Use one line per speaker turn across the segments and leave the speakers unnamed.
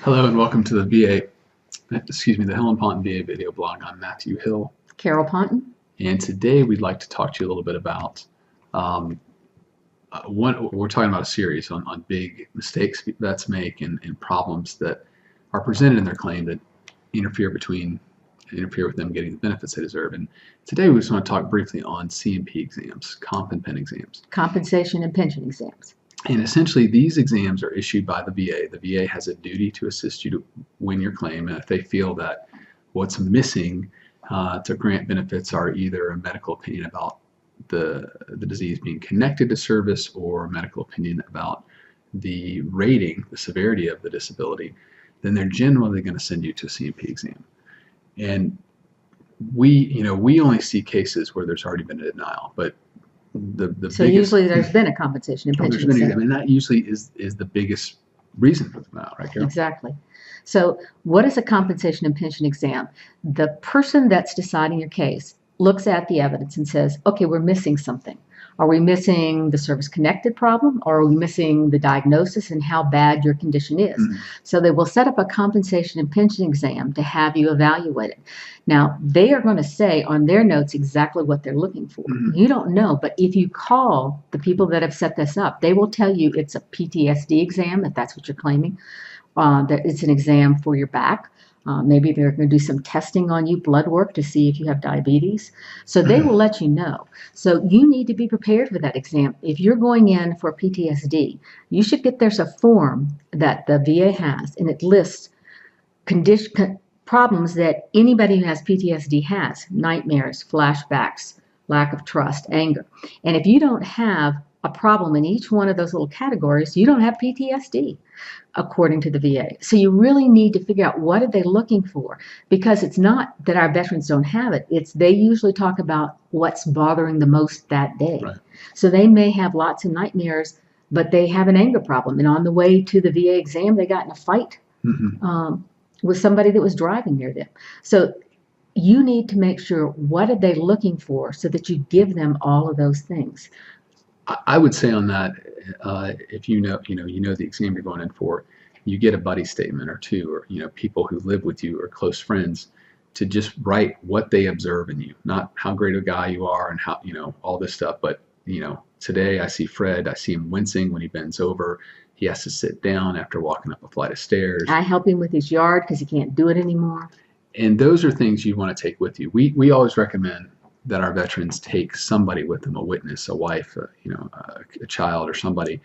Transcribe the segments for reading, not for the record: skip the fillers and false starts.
Hello and welcome to the the Hill and Ponton VA video blog. I'm Matthew Hill.
Carol Ponton.
And today we'd like to talk to you a little bit about we're talking about a series on big mistakes vets make and problems that are presented in their claim that interfere with them getting the benefits they deserve. And today we just want to talk briefly on C&P exams, comp and pen exams.
Compensation and pension exams.
And essentially, these exams are issued by the VA. The VA has a duty to assist you to win your claim, and if they feel that what's missing to grant benefits are either a medical opinion about the disease being connected to service or a medical opinion about the rating, the severity of the disability, then they're generally going to send you to a C&P exam. And we only see cases where there's already been a denial, but
so usually there's been a compensation and pension exam.
And that usually is the biggest reason for the denial, right, Carol?
Exactly. So what is a compensation and pension exam? The person that's deciding your case looks at the evidence and says, okay, we're missing something. Are we missing the service-connected problem, or are we missing the diagnosis and how bad your condition is? Mm-hmm. So they will set up a compensation and pension exam to have you evaluated. Now, they are going to say on their notes exactly what they're looking for. Mm-hmm. You don't know, but if you call the people that have set this up, they will tell you it's a PTSD exam, if that's what you're claiming. That it's an exam for your back. Maybe they're going to do some testing on you, blood work, to see if you have diabetes. So they will let you know. So you need to be prepared for that exam. If you're going in for PTSD, you should get there's a form that the VA has, and it lists problems that anybody who has PTSD has: nightmares, flashbacks, lack of trust, anger. And if you don't have a problem in each one of those little categories, you don't have PTSD, according to the VA. So you really need to figure out what are they looking for, because it's not that our veterans don't have it. It's they usually talk about what's bothering the most that day. Right. So they may have lots of nightmares, but they have an anger problem. And on the way to the VA exam, they got in a fight with somebody that was driving near them. So you need to make sure what are they looking for so that you give them all of those things.
I would say on that, if you know the exam you're going in for, you get a buddy statement or two, or people who live with you or close friends, to just write what they observe in you, not how great a guy you are and how all this stuff, but today I see Fred, I see him wincing when he bends over. He has to sit down after walking up a flight of stairs.
I help him with his yard because he can't do it anymore.
And those are things you want to take with you. We always recommend that our veterans take somebody with them, a witness, a wife, a child, or somebody.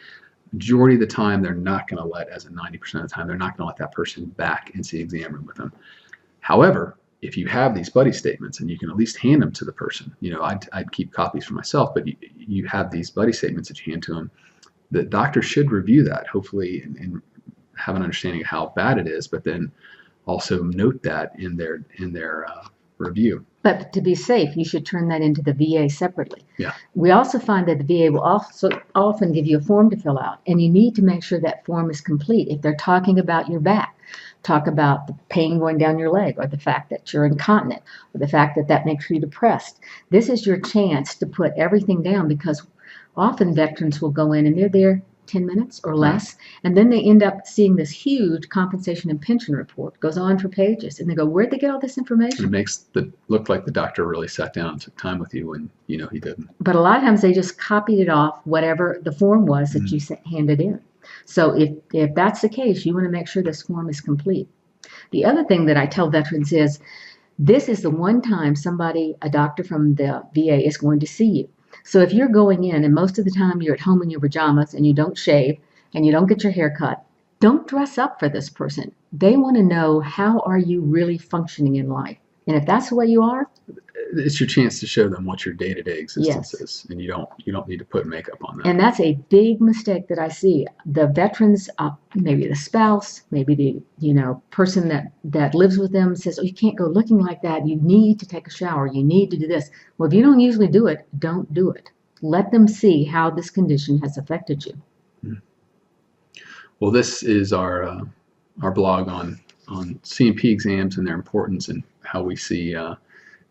Majority of the time, they're not going to let, as in 90% of the time, they're not going to let that person back into the exam room with them. However, if you have these buddy statements and you can at least hand them to the person, I'd keep copies for myself, but you have these buddy statements that you hand to them. The doctor should review that, hopefully, and have an understanding of how bad it is, but then also note that in their review.
But to be safe, you should turn that into the VA separately.
Yeah.
We also find that the VA will also often give you a form to fill out, and you need to make sure that form is complete. If they're talking about your back, talk about the pain going down your leg, or the fact that you're incontinent, or the fact that makes you depressed. This is your chance to put everything down, because often veterans will go in and they're there 10 minutes or less, and then they end up seeing this huge compensation and pension report, goes on for pages, and they go, where'd they get all this information?
It makes it look like the doctor really sat down and took time with you when he didn't.
But a lot of times they just copied it off whatever the form was that you handed in. So if that's the case, you want to make sure this form is complete. The other thing that I tell veterans is, this is the one time a doctor from the VA is going to see you. So if you're going in and most of the time you're at home in your pajamas and you don't shave and you don't get your hair cut, don't dress up for this person. They want to know, how are you really functioning in life? And if that's the way you are,
it's your chance to show them what your day-to-day existence is, and you don't need to put makeup on that.
And that's a big mistake that I see. The veterans, maybe the spouse, maybe the person that lives with them says, oh, you can't go looking like that. You need to take a shower. You need to do this. Well, if you don't usually do it, don't do it. Let them see how this condition has affected you.
Well, this is our blog on C&P exams and their importance, and how we see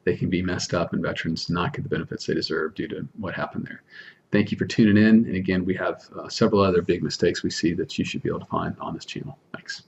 they can be messed up and veterans not get the benefits they deserve due to what happened there. Thank you for tuning in. And again, we have several other big mistakes we see that you should be able to find on this channel. Thanks.